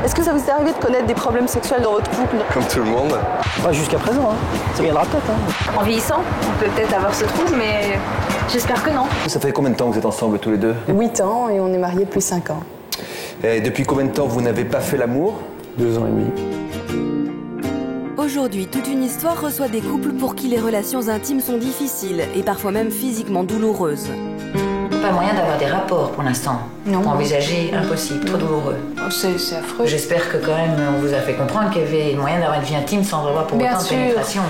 Est-ce que ça vous est arrivé de connaître des problèmes sexuels dans votre couple? Comme tout le monde. Bah, jusqu'à présent, hein. Ça viendra peut-être. Hein. En vieillissant, on peut peut-être avoir ce trouble, mais j'espère que non. Ça fait combien de temps que vous êtes ensemble tous les deux? 8 ans et on est mariés depuis 5 ans. Et depuis combien de temps vous n'avez pas fait l'amour? 2 ans et demi. Aujourd'hui, toute une histoire reçoit des couples pour qui les relations intimes sont difficiles et parfois même physiquement douloureuses. Pas moyen d'avoir des rapports pour l'instant. Non. Envisager, impossible, trop douloureux. Oh, c'est affreux. J'espère que quand même on vous a fait comprendre qu'il y avait moyen d'avoir une vie intime sans avoir pour Bien autant de sûr. pénétration.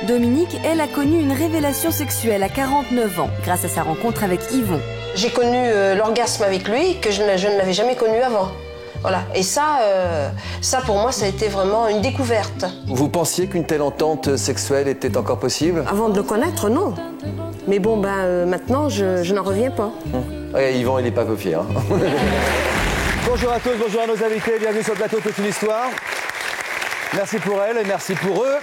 Dominique, elle, a connu une révélation sexuelle à 49 ans grâce à sa rencontre avec Yvon. J'ai connu l'orgasme avec lui que je ne l'avais jamais connu avant. Voilà. Et ça pour moi, ça a été vraiment une découverte. Vous pensiez qu'une telle entente sexuelle était encore possible? Avant de le connaître, non. Mais bon, maintenant, je n'en reviens pas. Ouais, Yvan, il n'est pas peu fier. Hein. Bonjour à tous, bonjour à nos invités, bienvenue sur le plateau Toute une histoire. Merci pour elle et merci pour eux.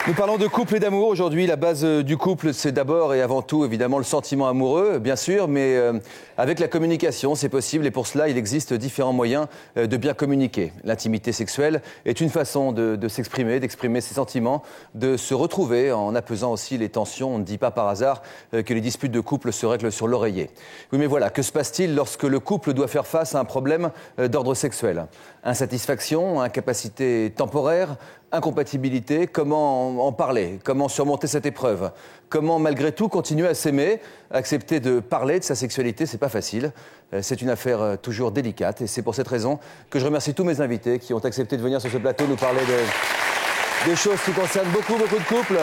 Nous parlons de couple et d'amour. Aujourd'hui, la base du couple, c'est d'abord et avant tout, évidemment, le sentiment amoureux, bien sûr, mais avec la communication, c'est possible. Et pour cela, il existe différents moyens de bien communiquer. L'intimité sexuelle est une façon de s'exprimer, d'exprimer ses sentiments, de se retrouver en apaisant aussi les tensions. On ne dit pas par hasard que les disputes de couple se règlent sur l'oreiller. Oui, mais voilà, que se passe-t-il lorsque le couple doit faire face à un problème d'ordre sexuel? Insatisfaction, incapacité temporaire, incompatibilité, comment en parler? Comment surmonter cette épreuve? Comment, malgré tout, continuer à s'aimer? Accepter de parler de sa sexualité, c'est pas facile. C'est une affaire toujours délicate et c'est pour cette raison que je remercie tous mes invités qui ont accepté de venir sur ce plateau nous parler des choses qui concernent beaucoup de couples.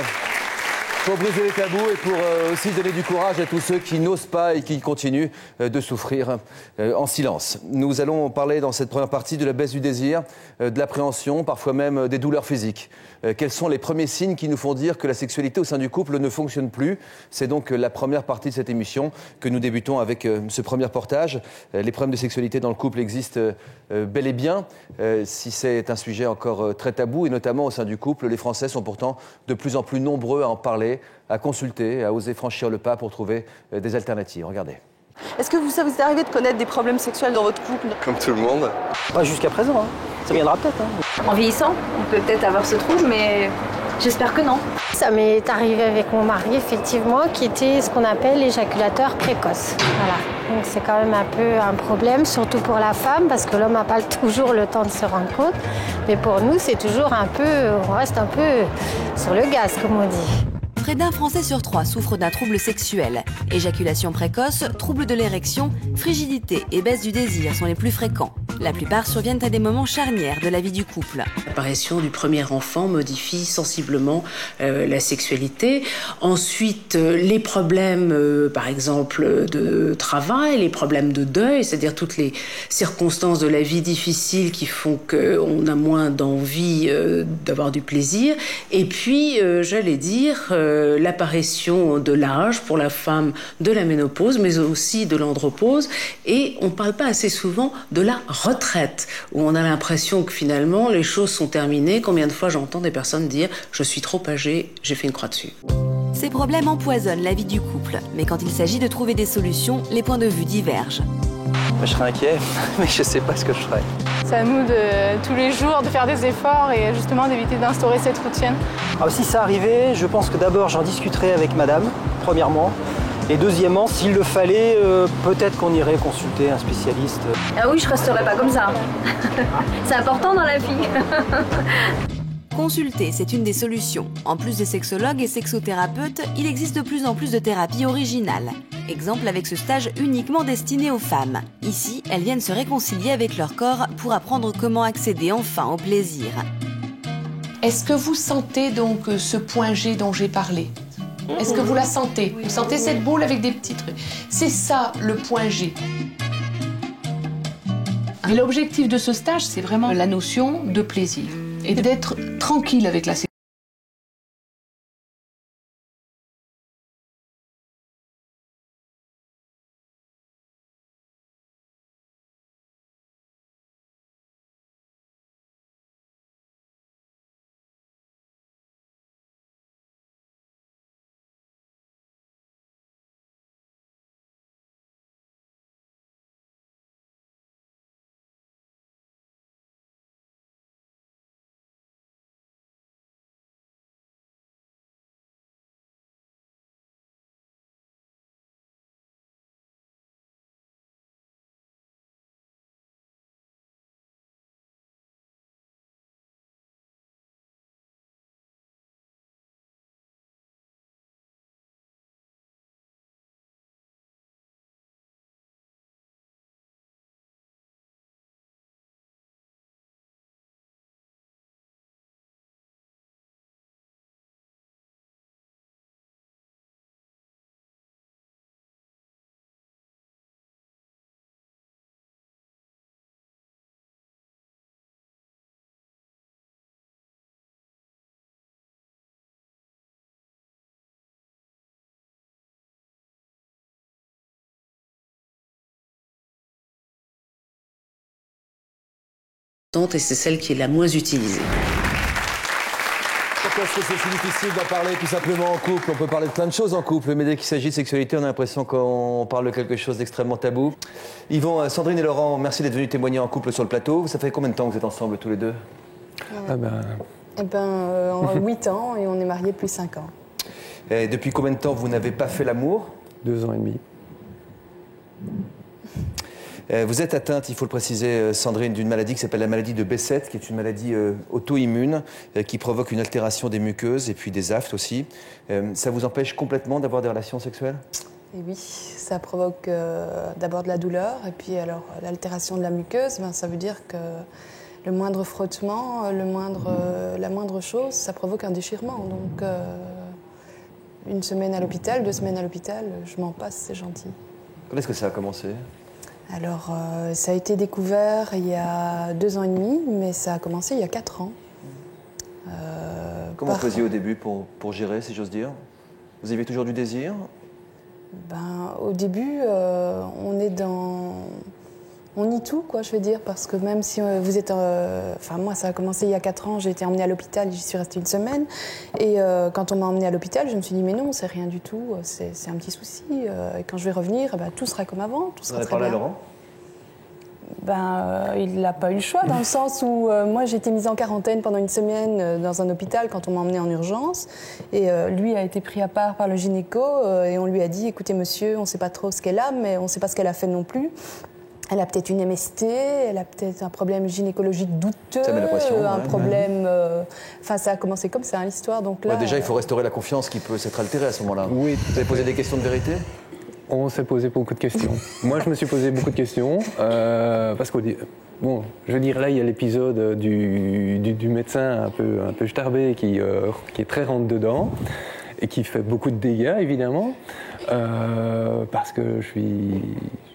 Pour briser les tabous et pour aussi donner du courage à tous ceux qui n'osent pas et qui continuent de souffrir en silence. Nous allons parler dans cette première partie de la baisse du désir, de l'appréhension, parfois même des douleurs physiques. Quels sont les premiers signes qui nous font dire que la sexualité au sein du couple ne fonctionne plus? C'est donc la première partie de cette émission que nous débutons avec ce premier reportage. Les problèmes de sexualité dans le couple existent bel et bien, si c'est un sujet encore très tabou, et notamment au sein du couple. Les Français sont pourtant de plus en plus nombreux à en parler, à consulter, à oser franchir le pas pour trouver des alternatives. Regardez. Est-ce que ça vous est arrivé de connaître des problèmes sexuels dans votre couple? Comme tout le monde. Bah, jusqu'à présent, hein. Ça viendra peut-être. Hein. En vieillissant, on peut peut-être avoir ce trouble, mais j'espère que non. Ça m'est arrivé avec mon mari, effectivement, qui était ce qu'on appelle l'éjaculateur précoce. Voilà. Donc c'est quand même un peu un problème, surtout pour la femme, parce que l'homme n'a pas toujours le temps de se rendre compte. Mais pour nous, c'est toujours on reste un peu sur le gaz, comme on dit. Près d'un Français sur 3 souffre d'un trouble sexuel. Éjaculation précoce, trouble de l'érection, frigidité et baisse du désir sont les plus fréquents. La plupart surviennent à des moments charnières de la vie du couple. L'apparition du premier enfant modifie sensiblement la sexualité. Ensuite, les problèmes, par exemple, de travail, les problèmes de deuil, c'est-à-dire toutes les circonstances de la vie difficile qui font qu'on a moins d'envie d'avoir du plaisir. Et puis, j'allais dire, l'apparition de l'âge pour la femme, de la ménopause, mais aussi de l'andropause. Et on ne parle pas assez souvent de la retraite, où on a l'impression que finalement les choses sont terminées. Combien de fois j'entends des personnes dire « je suis trop âgée, j'ai fait une croix dessus ». Ces problèmes empoisonnent la vie du couple, mais quand il s'agit de trouver des solutions, les points de vue divergent. Je serais inquiet, mais je sais pas ce que je ferais. C'est à nous de tous les jours de faire des efforts et justement d'éviter d'instaurer cette routine. Alors, si ça arrivait, je pense que d'abord j'en discuterais avec madame, premièrement. Et deuxièmement, s'il le fallait, peut-être qu'on irait consulter un spécialiste. Ah oui, je resterai pas comme ça. C'est important dans la vie. Consulter, c'est une des solutions. En plus des sexologues et sexothérapeutes, il existe de plus en plus de thérapies originales. Exemple avec ce stage uniquement destiné aux femmes. Ici, elles viennent se réconcilier avec leur corps pour apprendre comment accéder enfin au plaisir. Est-ce que vous sentez donc ce point G dont j'ai parlé? Est-ce que vous la sentez? Vous sentez cette boule avec des petits trucs? C'est ça le point G. Et l'objectif de ce stage, c'est vraiment la notion de plaisir et d'être tranquille avec la sexualité. importante et c'est celle qui est la moins utilisée. Pourquoi est-ce que c'est si difficile d'en parler tout simplement en couple? On peut parler de plein de choses en couple, mais dès qu'il s'agit de sexualité, on a l'impression qu'on parle de quelque chose d'extrêmement tabou. Yvon, Sandrine et Laurent, merci d'être venus témoigner en couple sur le plateau. Ça fait combien de temps que vous êtes ensemble tous les deux? 8 ans et on est mariés depuis 5 ans. Et depuis combien de temps vous n'avez pas fait l'amour? 2 ans et demi. Vous êtes atteinte, il faut le préciser, Sandrine, d'une maladie qui s'appelle la maladie de Behçet, qui est une maladie auto-immune qui provoque une altération des muqueuses et puis des aftes aussi. Ça vous empêche complètement d'avoir des relations sexuelles? Et oui, ça provoque d'abord de la douleur et puis alors l'altération de la muqueuse, ça veut dire que le moindre frottement, la moindre chose, ça provoque un déchirement. Donc 1 semaine à l'hôpital, 2 semaines à l'hôpital, je m'en passe, c'est gentil. Quand est-ce que ça a commencé? Alors, ça a été découvert il y a 2 ans et demi, mais ça a commencé il y a 4 ans. Comment vous faisiez au début pour gérer, si j'ose dire? Vous aviez toujours du désir? Au début, on nie tout, quoi, je veux dire, parce que même si vous êtes... moi, ça a commencé il y a 4 ans, j'ai été emmenée à l'hôpital, j'y suis restée 1 semaine. Et quand on m'a emmenée à l'hopital, je me suis dit, mais non, c'est rien du tout, c'est un petit souci. Et quand je vais revenir, tout sera comme avant, tout sera très bien. Vous en avez parlé à Laurent? Il n'a pas eu le choix, dans le sens où moi, j'ai été mise en quarantaine pendant 1 semaine dans un hôpital quand on m'a emmenée en urgence. Et lui a été pris à part par le gynéco et on lui a dit, écoutez, monsieur, on ne sait pas trop ce qu'elle a, mais on ne sait pas ce qu'elle a fait non plus. Elle a peut-être une MST, elle a peut-être un problème gynécologique douteux, ça met la pression, un problème... ça a commencé comme ça, l'histoire. Donc là, déjà, il faut restaurer la confiance qui peut s'être altérée à ce moment-là. Oui. Vous avez posé des questions de vérité? On s'est posé beaucoup de questions. Moi, je me suis posé beaucoup de questions, parce que, bon, je veux dire, là, il y a l'épisode du médecin un peu starbé qui est très rentre-dedans et qui fait beaucoup de dégâts, évidemment, parce que je suis...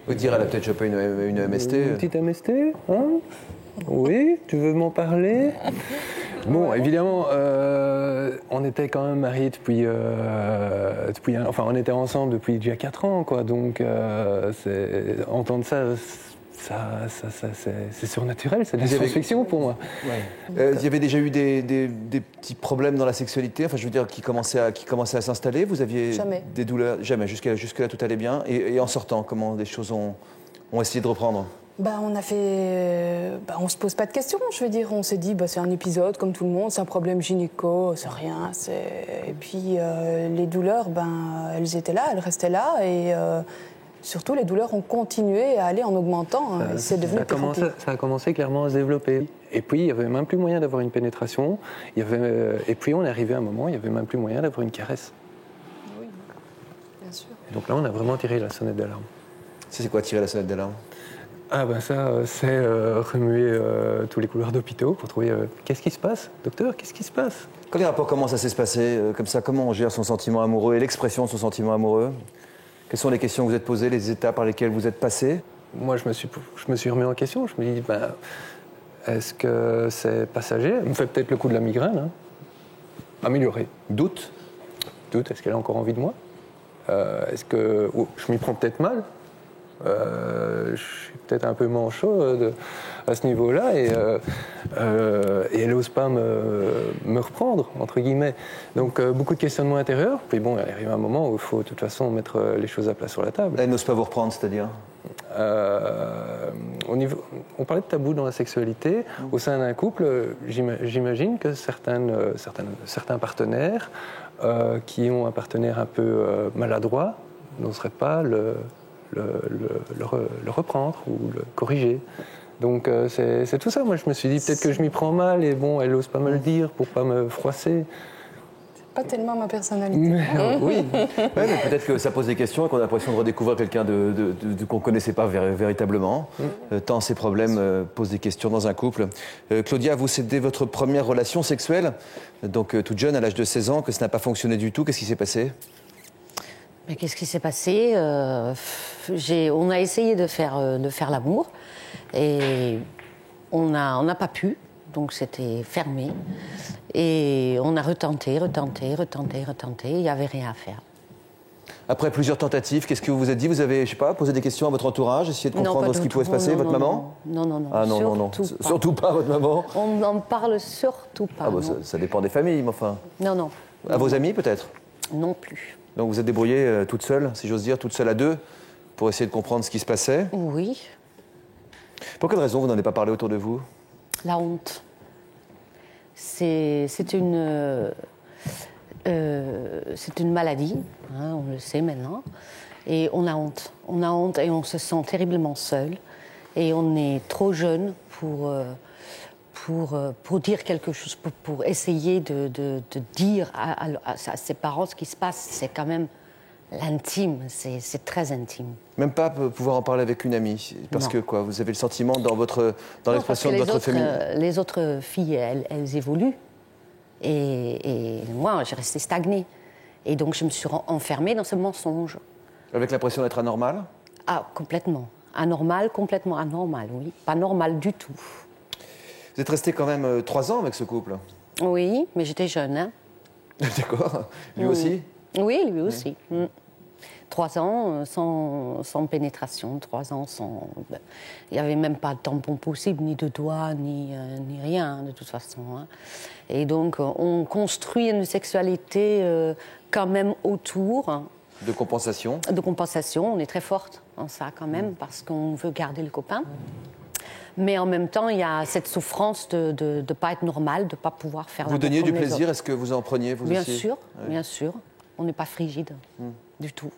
Vous dire, elle a peut-être chopé une MST? Une petite MST, hein? Oui, tu veux m'en parler? Bon, évidemment, on était quand même mariés depuis on était ensemble depuis déjà 4 ans, quoi. Donc, entendre ça, c'est surnaturel, c'est de la science-fiction pour moi. Ouais. Il y avait déjà eu des petits problèmes dans la sexualité, enfin, je veux dire, qui commençaient à s'installer. Vous aviez des douleurs? Jamais. Jusque-là, tout allait bien. Et en sortant, comment des choses ont essayé de reprendre? On se pose pas de questions, je veux dire. On s'est dit, c'est un épisode comme tout le monde, c'est un problème gynéco, c'est rien. Et puis, les douleurs, elles étaient là, elles restaient là. Et surtout, les douleurs ont continué à aller en augmentant. C'est devenu ça a commencé clairement à se développer. Et puis, il n'y avait même plus moyen d'avoir une pénétration. Et puis, on est arrivé à un moment, il n'y avait même plus moyen d'avoir une caresse. Oui, bien sûr. Donc là, on a vraiment tiré la sonnette d'alarme. C'est quoi tirer la sonnette d'alarme? C'est remuer tous les couloirs d'hôpitaux pour trouver qu'est-ce qui se passe, docteur, qu'est-ce qui se passe? Quand les rapports commencent à se passer comme ça, comment on gère son sentiment amoureux et l'expression de son sentiment amoureux? Quelles sont les questions que vous êtes posées, les étapes par lesquelles vous êtes passé? Moi, je me suis remis en question. Je me dis, est-ce que c'est passager? Elle me fait peut-être le coup de la migraine. Hein. Amélioré. Doute? Est-ce qu'elle a encore envie de moi? Est-ce que je m'y prends peut-être mal? Je suis peut-être un peu manchot à ce niveau-là et elle n'ose pas me reprendre, entre guillemets. Donc beaucoup de questionnements intérieurs. Puis bon, il arrive un moment où il faut de toute façon mettre les choses à plat sur la table. Elle n'ose pas vous reprendre, c'est-à-dire on parlait de tabou dans la sexualité. Au sein d'un couple, j'imagine que certains partenaires qui ont un partenaire un peu maladroit n'oseraient pas le reprendre ou le corriger. Donc c'est tout ça. Moi, je me suis dit peut-être que je m'y prends mal et bon, elle n'ose pas me le dire pour pas me froisser. Pas tellement ma personnalité. Oui, mais peut-être que ça pose des questions et qu'on a l'impression de redécouvrir quelqu'un qu'on ne connaissait pas véritablement. Tant ces problèmes posent des questions dans un couple. Claudia, vous, c'est dès votre première relation sexuelle, donc toute jeune, à l'âge de 16 ans, que ça n'a pas fonctionné du tout. Qu'est-ce qui s'est passé? Mais qu'est-ce qui s'est passé? On a essayé de faire l'amour et on n'a pas pu, donc c'était fermé. Et on a retenté, il n'y avait rien à faire. Après plusieurs tentatives, qu'est-ce que vous vous êtes dit? Vous avez, je sais pas, posé des questions à votre entourage, essayé de comprendre ce qui pouvait se passer, votre maman? Non. Ah non. Surtout pas votre maman? On n'en parle surtout pas. Ah bon, ça dépend des familles, mais enfin. Non. À vos amis, peut-être? Non plus. Donc vous êtes débrouillée toute seule, si j'ose dire, toute seule à deux, pour essayer de comprendre ce qui se passait? Oui. Pour quelle raison vous n'en avez pas parlé autour de vous? La honte. C'est une maladie, hein, on le sait maintenant, et on a honte. On a honte et on se sent terriblement seul. Et on est trop jeune pour dire quelque chose, pour essayer de dire à ses parents ce qui se passe. C'est quand même l'intime, c'est très intime. Même pas pouvoir en parler avec une amie? Parce que quoi, vous avez le sentiment dans l'expression de votre famille? Les autres filles, elles évoluent. Et moi, j'ai resté stagnée. Et donc, je me suis enfermée dans ce mensonge. Avec l'impression d'être anormale? Ah, complètement. Complètement anormal, oui. Pas normal du tout. Vous êtes restée quand même 3 ans avec ce couple? Oui, mais j'étais jeune, hein. D'accord. Lui aussi? Oui, lui aussi. 3 ans sans pénétration, 3 ans sans... Il n'y avait même pas de tampon possible, ni de doigts, ni rien, de toute façon. Hein. Et donc, on construit une sexualité quand même autour. De compensation? De compensation, on est très forte en ça quand même, parce qu'on veut garder le copain. Mais en même temps, il y a cette souffrance de ne pas être normal, de ne pas pouvoir faire la. Vous donniez du plaisir, est-ce que vous en preniez vous bien aussi? Sûr, ouais. Bien sûr. On n'est pas frigide, du tout.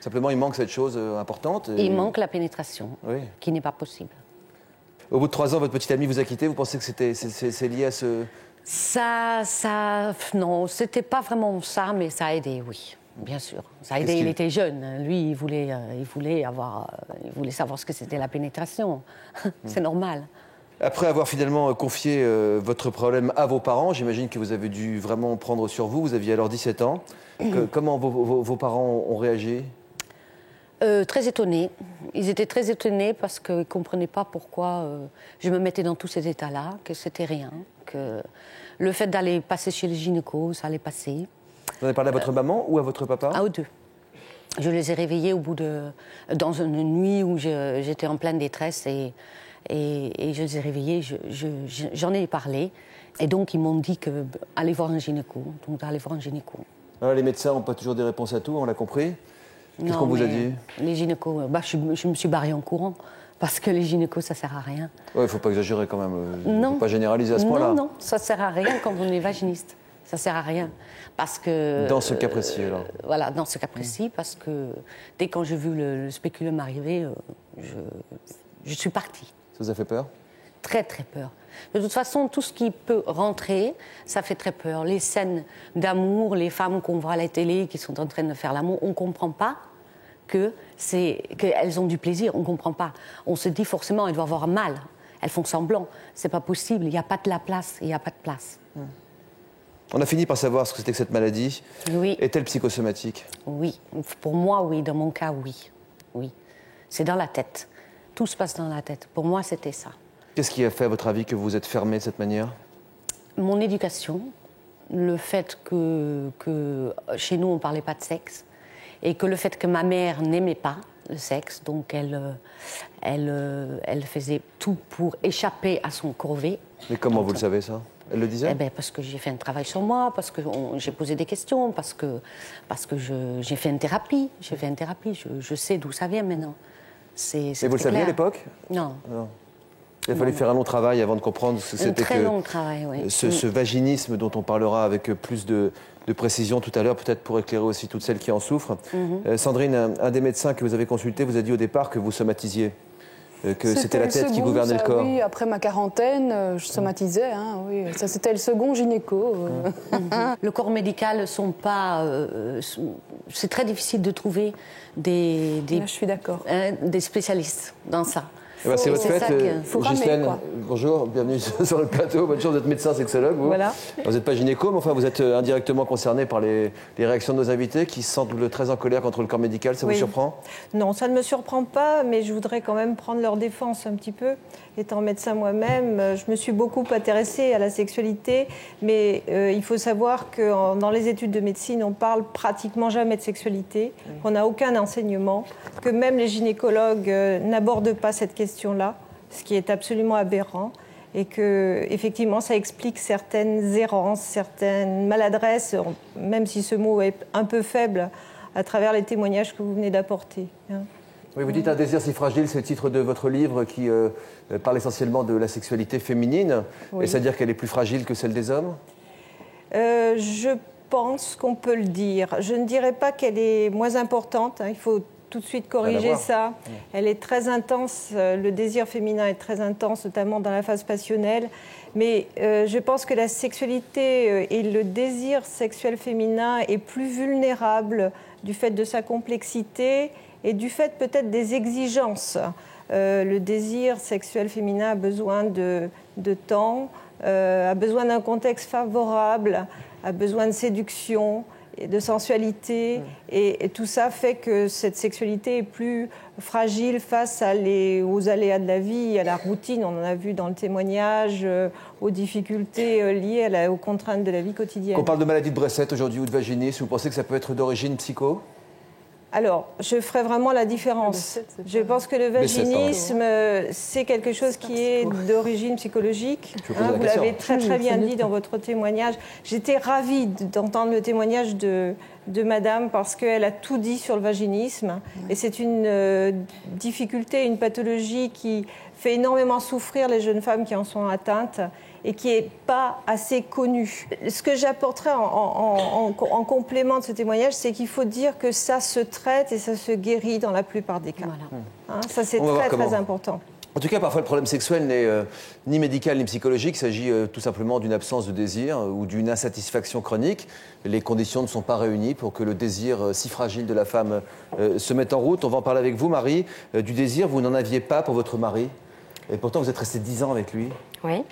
Simplement, il manque cette chose importante. Il manque la pénétration, qui n'est pas possible. Au bout de 3 ans, votre petite amie vous a quitté. Vous pensez que c'est lié à ce... Non, c'était pas vraiment ça, mais ça a aidé, oui. Bien sûr, ça a aidé. Il était jeune. Lui, il voulait savoir ce que c'était la pénétration. C'est normal. Après avoir finalement confié votre problème à vos parents, j'imagine que vous avez dû vraiment prendre sur vous. Vous aviez alors 17 ans. Comment vos parents ont réagi? Très étonnés. Ils étaient très étonnés parce qu'ils ne comprenaient pas pourquoi je me mettais dans tous ces états-là, que c'était rien, que le fait d'aller passer chez le gynéco, ça allait passer. Vous en avez parlé à votre maman ou à votre papa? Aux deux. Je les ai réveillés dans une nuit où j'étais en pleine détresse et je les ai réveillés, j'en ai parlé. Et donc, ils m'ont dit allez voir un gynéco. Donc, d'aller voir un gynéco. Alors, les médecins n'ont pas toujours des réponses à tout, on l'a compris. Qu'est-ce qu'on vous a dit? Les gynécos, je me suis barrée en courant. Parce que les gynécos, ça ne sert à rien. Il ne faut pas exagérer quand même. Il ne faut pas généraliser à ce point-là. Non, ça ne sert à rien quand on est vaginiste. Ça ne sert à rien. Parce que... Dans ce cas précis, alors? Voilà, dans ce cas précis, parce que dès quand j'ai vu le spéculum arriver, je suis partie. Ça vous a fait peur? Très, très peur. De toute façon, tout ce qui peut rentrer, ça fait très peur. Les scènes d'amour, les femmes qu'on voit à la télé qui sont en train de faire l'amour, on ne comprend pas qu'elles ont du plaisir, on ne comprend pas. On se dit forcément, elles doivent avoir mal. Elles font semblant. C'est pas possible, il n'y a pas de la place, il n'y a pas de place. On a fini par savoir ce que c'était que cette maladie. Oui. Est-elle psychosomatique? Oui. Pour moi, oui. Dans mon cas, oui. Oui. C'est dans la tête. Tout se passe dans la tête. Pour moi, c'était ça. Qu'est-ce qui a fait, à votre avis, que vous êtes fermée de cette manière? Mon éducation, le fait que chez nous, on ne parlait pas de sexe, et que le fait que ma mère n'aimait pas le sexe, donc elle faisait tout pour échapper à son corvée. Mais comment vous le savez, ça? Elle le disait? Parce que j'ai fait un travail sur moi, parce que j'ai posé des questions, parce que j'ai fait une thérapie. Je sais d'où ça vient maintenant. Mais vous le saviez à l'époque? Non. Il a fallu faire un long travail avant de comprendre ce que c'était que long travail, oui. ce vaginisme dont on parlera avec plus de précision tout à l'heure, peut-être pour écairer aussi toutes celles qui en souffrent. Sandrine, un des médecins que vous avez consulté vous a dit au départ que vous somatisiez, que c'était la tête qui gouvernait le corps. Oui, après ma quarantaine, je somatisais. Hein, oui. Ça, c'était le second gynéco. Le corps médical sont pas... c'est très difficile de trouver des je suis d'accord. Des spécialistes dans ça. Eh ben, c'est votre fête. Ghislaine, quoi. bonjour, bienvenue sur le plateau. Bonne chance d'être médecin sexologue. Vous Voilà. Vous n'êtes pas gynéco, mais enfin, vous êtes indirectement concerné par les réactions de nos invités qui se sentent très en colère contre le corps médical. Ça vous surprend? Non, ça ne me surprend pas, mais je voudrais quand même prendre leur défense un petit peu. Étant médecin moi-même, je me suis beaucoup intéressée à la sexualité, mais il faut savoir que dans les études de médecine, on parle pratiquement jamais de sexualité, qu'on n'a aucun enseignement, que même les gynécologues n'abordent pas cette question-là, ce qui est absolument aberrant, et que effectivement, ça explique certaines errances, certaines maladresses, même si ce mot est un peu faible, à travers les témoignages que vous venez d'apporter. Oui, vous dites un désir si fragile, c'est le titre de votre livre qui parle essentiellement de la sexualité féminine. Oui. Et c'est-à-dire qu'elle est plus fragile que celle des hommes? Je pense qu'on peut le dire. Je ne dirais pas qu'elle est moins importante. Il faut tout de suite corriger ça. Elle est très intense. Le désir féminin est très intense, notamment dans la phase passionnelle. Mais je pense que la sexualité et le désir sexuel féminin est plus vulnérable du fait de sa complexité et du fait peut-être des exigences. Le désir sexuel féminin a besoin de temps, a besoin d'un contexte favorable, a besoin de séduction et de sensualité. Et tout ça fait que cette sexualité est plus fragile face aux aléas de la vie, à la routine. On en a vu dans le témoignage, aux difficultés liées aux contraintes de la vie quotidienne. Quand on parle de maladie de Bressette aujourd'hui ou de vaginisme, vous pensez que ça peut être d'origine psycho? Alors, je ferai vraiment la différence. Je pense que le vaginisme, c'est quelque chose qui est d'origine psychologique. Vous l'avez très très bien dit dans votre témoignage. J'étais ravie d'entendre le témoignage de madame parce qu'elle a tout dit sur le vaginisme. Et c'est une difficulté, une pathologie qui fait énormément souffrir les jeunes femmes qui en sont atteintes et qui n'est pas assez connue. Ce que j'apporterais en complément de ce témoignage, c'est qu'il faut dire que ça se traite et ça se guérit dans la plupart des cas. Voilà. Ça, c'est très, très important. En tout cas, parfois, le problème sexuel n'est ni médical ni psychologique. Il s'agit tout simplement d'une absence de désir ou d'une insatisfaction chronique. Les conditions ne sont pas réunies pour que le désir si fragile de la femme se mette en route. On va en parler avec vous, Marie. Du désir, vous n'en aviez pas pour votre mari. Et pourtant, vous êtes restée 10 ans avec lui. Oui,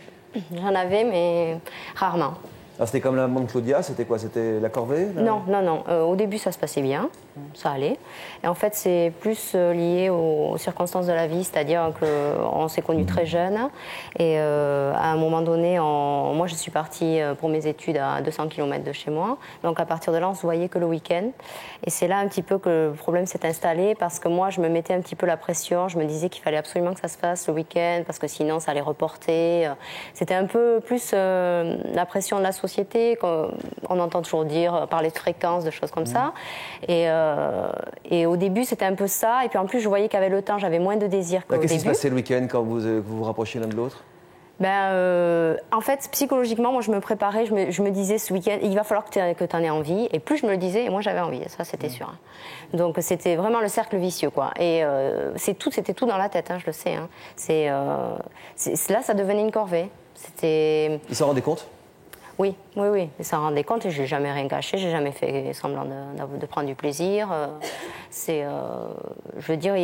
j'en avais, mais rarement. Ah, c'était comme l'amant de Claudia, c'était quoi? C'était la corvée là? Non, non, non. Au début, ça se passait bien, ça allait. Et en fait, c'est plus lié aux circonstances de la vie, c'est-à-dire qu'on s'est connus très jeunes. Et à un moment donné, moi, je suis partie pour mes études à 200 km de chez moi. Donc, à partir de là, on se voyait que le week-end. Et c'est là un petit peu que le problème s'est installé, parce que moi, je me mettais un petit peu la pression. Je me disais qu'il fallait absolument que ça se fasse le week-end, parce que sinon, ça allait reporter. C'était un peu plus la pression de la société, qu'on entend toujours dire, parler de fréquences, de choses comme ça. Et au début, c'était un peu ça. Et puis en plus, je voyais qu'avec le temps, j'avais moins de désir qu'au début. Qu'est-ce qui se passait le week-end quand vous vous rapprochiez l'un de l'autre? En fait, psychologiquement, moi, je me préparais, je me disais ce week-end, il va falloir que tu en aies envie. Et plus je me le disais, et moi, j'avais envie, ça, c'était sûr. Donc, c'était vraiment le cercle vicieux, quoi. Et c'était tout dans la tête, je le sais. Là, ça devenait une corvée. Il s'en rendait compte? Oui, oui, oui. Il s'en rendait compte et je n'ai jamais rien caché, j'ai jamais fait semblant de prendre du plaisir. Je veux dire,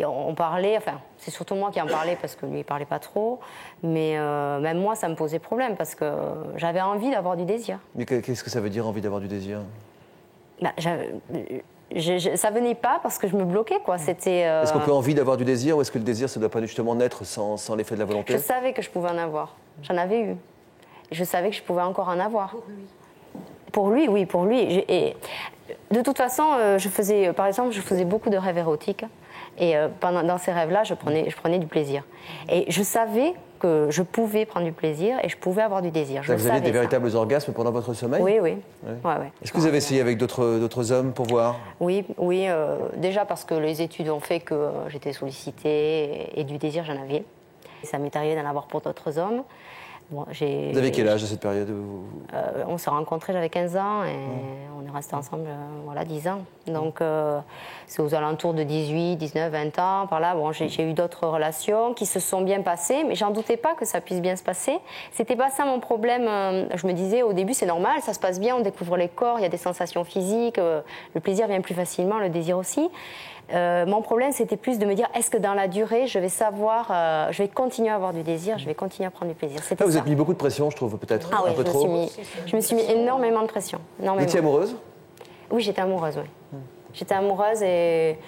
on parlait, enfin, c'est surtout moi qui en parlais parce que lui, il ne parlait pas trop. Mais même moi, ça me posait problème parce que j'avais envie d'avoir du désir. Mais qu'est-ce que ça veut dire, envie d'avoir du désir? Ça venait pas parce que je me bloquais, quoi. C'était. Est-ce qu'on peut envie d'avoir du désir ou est-ce que le désir, ça ne doit pas justement naître sans l'effet de la volonté? Je savais que je pouvais en avoir. J'en avais eu. Je savais que je pouvais encore en avoir. Pour lui, oui, pour lui. Et de toute façon, par exemple, je faisais beaucoup de rêves érotiques. Et dans ces rêves-là, je prenais du plaisir. Et je savais que je pouvais prendre du plaisir et je pouvais avoir du désir. Vous aviez des véritables orgasmes pendant votre sommeil? Oui, oui. Ouais. Est-ce que vous avez essayé avec d'autres hommes pour voir? Oui. Déjà parce que les études ont fait que j'étais sollicitée et du désir, j'en avais. Et ça m'est arrivé d'en avoir pour d'autres hommes. Bon, vous avez quel âge à cette période? On s'est rencontrés, j'avais 15 ans et on est restés ensemble 10 ans. Donc c'est aux alentours de 18, 19, 20 ans. Par là, j'ai eu d'autres relations qui se sont bien passées, mais j'en doutais pas que ça puisse bien se passer. C'était pas ça mon problème. Je me disais au début, c'est normal, ça se passe bien, on découvre les corps, il y a des sensations physiques, le plaisir vient plus facilement, le désir aussi. Mon problème, c'était plus de me dire, est-ce que dans la durée, je vais savoir, je vais continuer à avoir du désir, je vais continuer à prendre du plaisir. Vous avez mis beaucoup de pression, je trouve, peut-être, ah, oui, un peu trop. Je me suis mis énormément de pression. Vous étiez amoureuse? Oui, j'étais amoureuse, oui. J'étais amoureuse et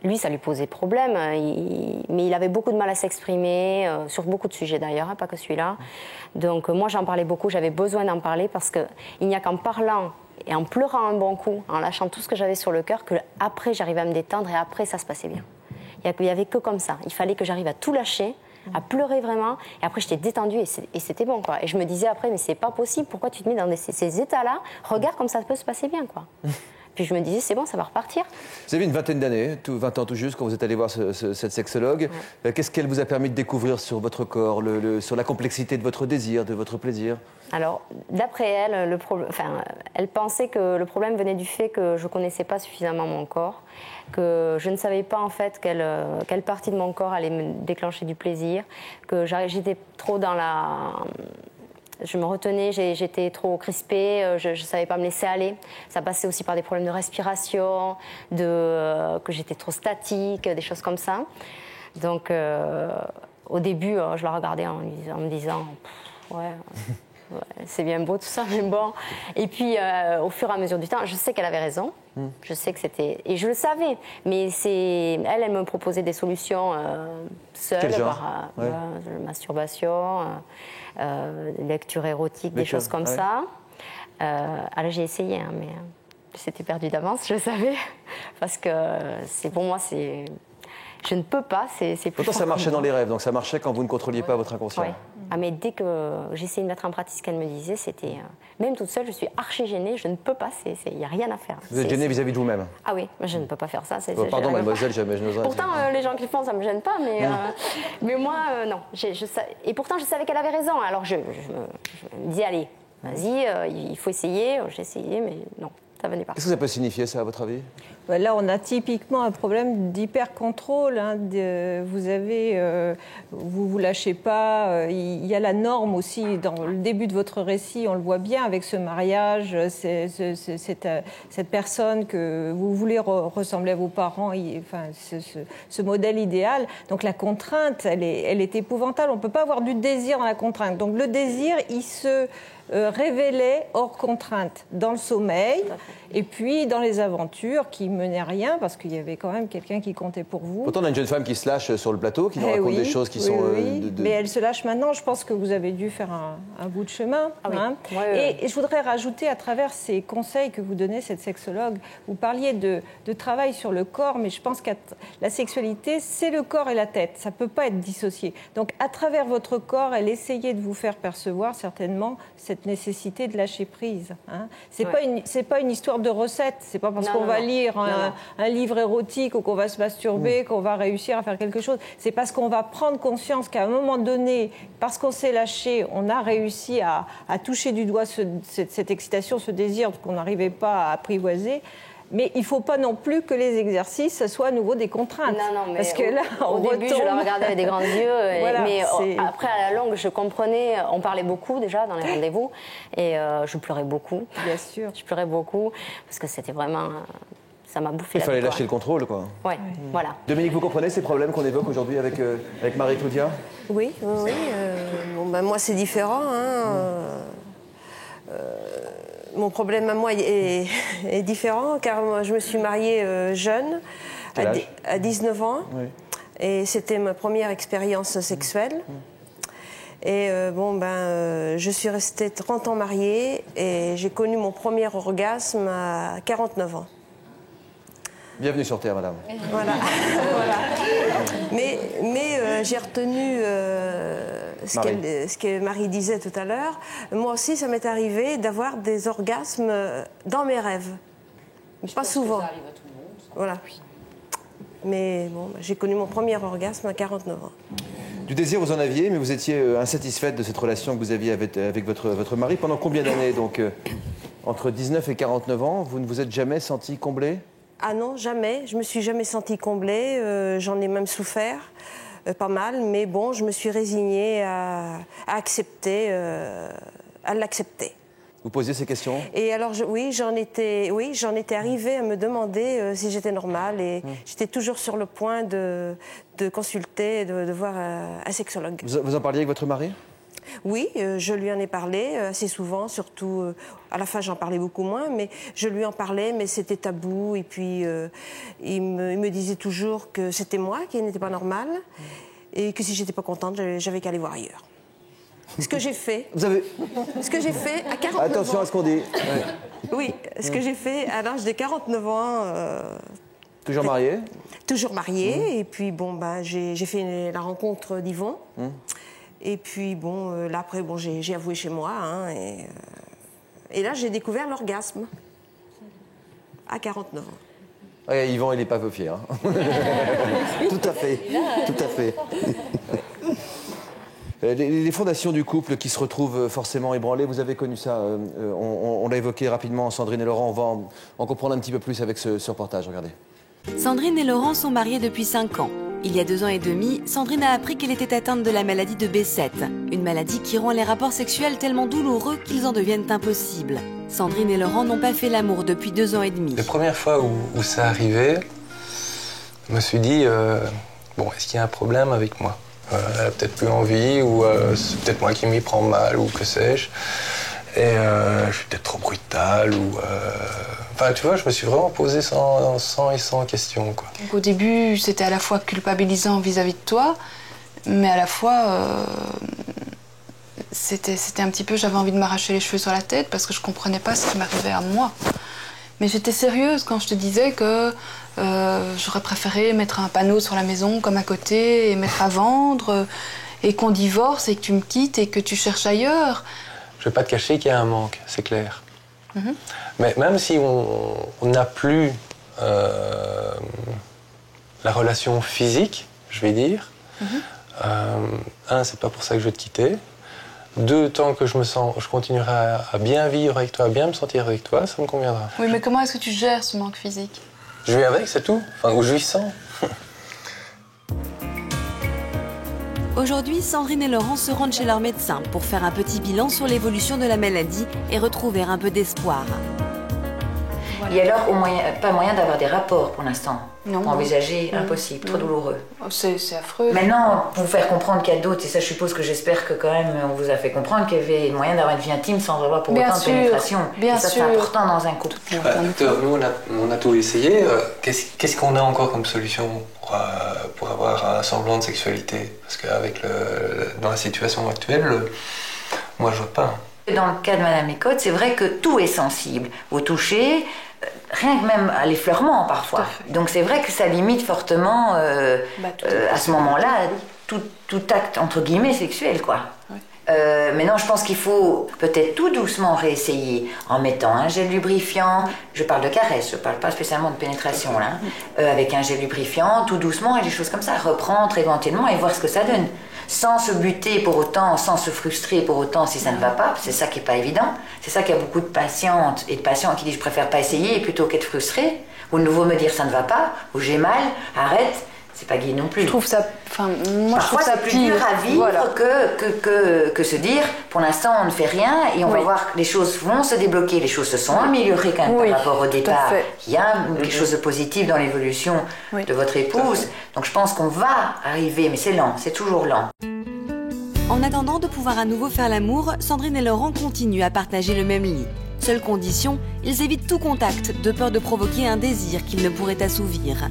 lui, ça lui posait problème. Mais il avait beaucoup de mal à s'exprimer, sur beaucoup de sujets d'ailleurs, hein, pas que celui-là. Donc moi, j'en parlais beaucoup, j'avais besoin d'en parler parce qu'il n'y a qu'en parlant et en pleurant un bon coup, en lâchant tout ce que j'avais sur le cœur, que après j'arrivais à me détendre et après ça se passait bien. Il n'y avait que comme ça. Il fallait que j'arrive à tout lâcher, à pleurer vraiment, et après j'étais détendue et c'était bon, quoi. Et je me disais après, mais c'est pas possible, pourquoi tu te mets dans ces états-là? Regarde comme ça peut se passer bien, quoi. Puis je me disais, c'est bon, ça va repartir. Vous avez une vingtaine d'années, 20 ans tout juste, quand vous êtes allé voir cette sexologue. Ouais. Qu'est-ce qu'elle vous a permis de découvrir sur votre corps, sur la complexité de votre désir, de votre plaisir? Alors, d'après elle, elle pensait que le problème venait du fait que je ne connaissais pas suffisamment mon corps, que je ne savais pas en fait quelle partie de mon corps allait me déclencher du plaisir, que j'étais trop dans la... Je me retenais, j'étais trop crispée, je ne savais pas me laisser aller. Ça passait aussi par des problèmes de respiration, que j'étais trop statique, des choses comme ça. Donc, au début, je la regardais en me disant ouais, c'est bien beau tout ça, mais bon. Et puis, au fur et à mesure du temps, je sais qu'elle avait raison. Je sais que c'était... Et je le savais, mais elle me proposait des solutions seule. Quel genre? Masturbation, lecture érotique, des choses comme ça. Alors j'ai essayé, hein, mais c'était perdu d'avance, je le savais. Parce que pour moi, je ne peux pas, c'est plus Pourtant, ça marchait dans les rêves, donc ça marchait quand vous ne contrôliez pas votre inconscient. Ouais. Ah, mais dès que j'essayais de mettre en pratique ce qu'elle me disait, c'était... même toute seule, je suis archi gênée, je ne peux pas, il n'y a rien à faire. Vous êtes gênée vis-à-vis de vous-même? Ah oui, je ne peux pas faire ça. Pardon, mademoiselle, jamais je n'oserais. Pourtant, les gens qui le font, ça ne me gêne pas, mais moi, non. Et pourtant, je savais qu'elle avait raison, alors je me disais, allez, vas-y, il faut essayer. J'ai essayé, mais non. Ça venait pas. Qu'est-ce que ça peut signifier, ça, à votre avis? Là, on a typiquement un problème d'hyper-contrôle. Hein, vous lâchez pas. Il y a la norme aussi. Dans le début de votre récit, on le voit bien avec ce mariage, cette personne que vous voulez ressembler à vos parents, ce modèle idéal. Donc la contrainte, elle est épouvantable. On ne peut pas avoir du désir dans la contrainte. Donc le désir, il se... révélait hors contrainte dans le sommeil et puis dans les aventures qui menaient rien parce qu'il y avait quand même quelqu'un qui comptait pour vous. Pourtant, on a une jeune femme qui se lâche sur le plateau, qui nous raconte des choses qui sont... Mais elle se lâche maintenant. Je pense que vous avez dû faire un bout de chemin. Et je voudrais rajouter à travers ces conseils que vous donnez, cette sexologue, vous parliez de travail sur le corps, mais je pense que la sexualité, c'est le corps et la tête. Ça ne peut pas être dissocié. Donc, à travers votre corps, elle essayait de vous faire percevoir certainement cette nécessité de lâcher prise. Hein. C'est pas une histoire de recette. C'est pas parce qu'on va lire un livre érotique ou qu'on va se masturber qu'on va réussir à faire quelque chose. C'est parce qu'on va prendre conscience qu'à un moment donné, parce qu'on s'est lâché, on a réussi à toucher du doigt cette excitation, ce désir qu'on n'arrivait pas à apprivoiser. Mais il ne faut pas non plus que les exercices soient à nouveau des contraintes. Non, mais parce que là, au début, je la regardais avec des grands yeux. Mais après, à la longue, je comprenais. On parlait beaucoup déjà dans les rendez-vous. Et je pleurais beaucoup. Bien sûr. Je pleurais beaucoup parce que c'était vraiment... Ça m'a bouffé. Il fallait lâcher le contrôle, quoi. Ouais, voilà. Dominique, vous comprenez ces problèmes qu'on évoque aujourd'hui avec Marie-Claudia? Oui. Moi, c'est différent. Mon problème à moi est différent, car moi, je me suis mariée jeune, à 19 ans, et c'était ma première expérience sexuelle. Et je suis restée 30 ans mariée, et j'ai connu mon premier orgasme à 49 ans. Bienvenue sur Terre, madame. Voilà. Mais j'ai retenu ce que Marie disait tout à l'heure. Moi aussi, ça m'est arrivé d'avoir des orgasmes dans mes rêves. Pas souvent. Ça arrive à tout le monde. Ça. Voilà. Mais bon, j'ai connu mon premier orgasme à 49 ans. Du désir, vous en aviez, mais vous étiez insatisfaite de cette relation que vous aviez avec votre mari. Pendant combien d'années? Donc, entre 19 et 49 ans, vous ne vous êtes jamais sentie comblée? Ah non, jamais. Je me suis jamais sentie comblée. J'en ai même souffert pas mal. Mais bon, je me suis résignée à l'accepter. Vous posiez ces questions? Et alors, j'en étais arrivée à me demander si j'étais normale. Et j'étais toujours sur le point de consulter, de voir un sexologue. Vous en parliez avec votre mari? Oui, je lui en ai parlé assez souvent, surtout à la fin j'en parlais beaucoup moins, mais je lui en parlais, mais c'était tabou. Et puis il me disait toujours que c'était moi qui n'étais pas normale et que si j'étais pas contente, j'avais qu'à aller voir ailleurs. Ce que j'ai fait. Ce que j'ai fait à 49 ans. Attention à ce qu'on dit. Ouais. Oui, ce que j'ai fait à l'âge de 49 ans. Toujours mariée? Toujours mariée. Et puis bon, j'ai fait la rencontre d'Yvon. Et puis bon, là après, bon, j'ai avoué chez moi. Hein, et là, j'ai découvert l'orgasme. À 49 ans. Ouais, Yvon, il n'est pas peu fier. Hein. Tout à fait. Tout à fait. Les fondations du couple qui se retrouvent forcément ébranlées, vous avez connu ça. On l'a évoqué rapidement, Sandrine et Laurent. On va en comprendre un petit peu plus avec ce reportage. Regardez. Sandrine et Laurent sont mariés depuis 5 ans. Il y a 2 ans et demi, Sandrine a appris qu'elle était atteinte de la maladie de B7, une maladie qui rend les rapports sexuels tellement douloureux qu'ils en deviennent impossibles. Sandrine et Laurent n'ont pas fait l'amour depuis 2 ans et demi. La première fois où ça arrivait, je me suis dit, bon, est-ce qu'il y a un problème avec moi? Elle a peut-être plus envie, ou c'est peut-être moi qui m'y prends mal, ou que sais-je. Et je suis peut-être trop brutal, ou... Enfin, tu vois, je me suis vraiment posé sans question, quoi. Donc, au début, c'était à la fois culpabilisant vis-à-vis de toi, mais à la fois, c'était un petit peu... J'avais envie de m'arracher les cheveux sur la tête parce que je comprenais pas ce qui m'arrivait à moi. Mais j'étais sérieuse quand je te disais que j'aurais préféré mettre un panneau sur la maison comme à côté et mettre à vendre, et qu'on divorce et que tu me quittes et que tu cherches ailleurs. Je vais pas te cacher qu'il y a un manque, c'est clair. Mais même si on n'a plus la relation physique, je vais dire, c'est pas pour ça que je vais te quitter. 2, tant que je continuerai à bien vivre avec toi, à bien me sentir avec toi, ça me conviendra. Oui, mais comment est-ce que tu gères ce manque physique? Je vis avec, c'est tout. Enfin, ou je vis sans. Aujourd'hui, Sandrine et Laurent se rendent chez leur médecin pour faire un petit bilan sur l'évolution de la maladie et retrouver un peu d'espoir. Et alors, pas moyen d'avoir des rapports pour l'instant? Non. Envisager, impossible, trop douloureux. C'est affreux. Maintenant, pour vous faire comprendre qu'il y a d'autres, et ça je suppose que j'espère que quand même on vous a fait comprendre qu'il y avait moyen d'avoir une vie intime sans avoir pour autant de pénétration. Bien et ça sûr. C'est important dans un couple. Docteur, nous on a tout essayé. Qu'est-ce qu'on a encore comme solution pour avoir un semblant de sexualité? Parce qu'avec dans la situation actuelle, moi je vois pas. Dans le cas de Madame Écotte, c'est vrai que tout est sensible. Au toucher, rien que même à l'effleurement parfois. Donc c'est vrai que ça limite fortement, à ce moment-là, tout acte entre guillemets sexuel, quoi. Oui. Maintenant, je pense qu'il faut peut-être tout doucement réessayer en mettant un gel lubrifiant. Je parle de caresse, je parle pas spécialement de pénétration là. Avec un gel lubrifiant, tout doucement et des choses comme ça. Reprendre éventuellement et voir ce que ça donne. Sans se buter pour autant, sans se frustrer pour autant si ça ne va pas, c'est ça qui n'est pas évident. C'est ça qu'il y a beaucoup de patientes et de patients qui disent je préfère pas essayer plutôt qu'être frustré, ou de nouveau me dire ça ne va pas, ou j'ai mal, arrête, c'est pas gai non plus. Je trouve ça, moi parfois c'est plus dur à vivre que se dire pour l'instant on ne fait rien et on va voir que les choses vont se débloquer, les choses se sont améliorées quand même par rapport au départ. Il y a quelque chose de positif dans l'évolution de votre épouse, donc je pense qu'on va arriver, mais c'est lent, c'est toujours lent. En attendant de pouvoir à nouveau faire l'amour, Sandrine et Laurent continuent à partager le même lit. Seule condition, ils évitent tout contact de peur de provoquer un désir qu'ils ne pourraient assouvir.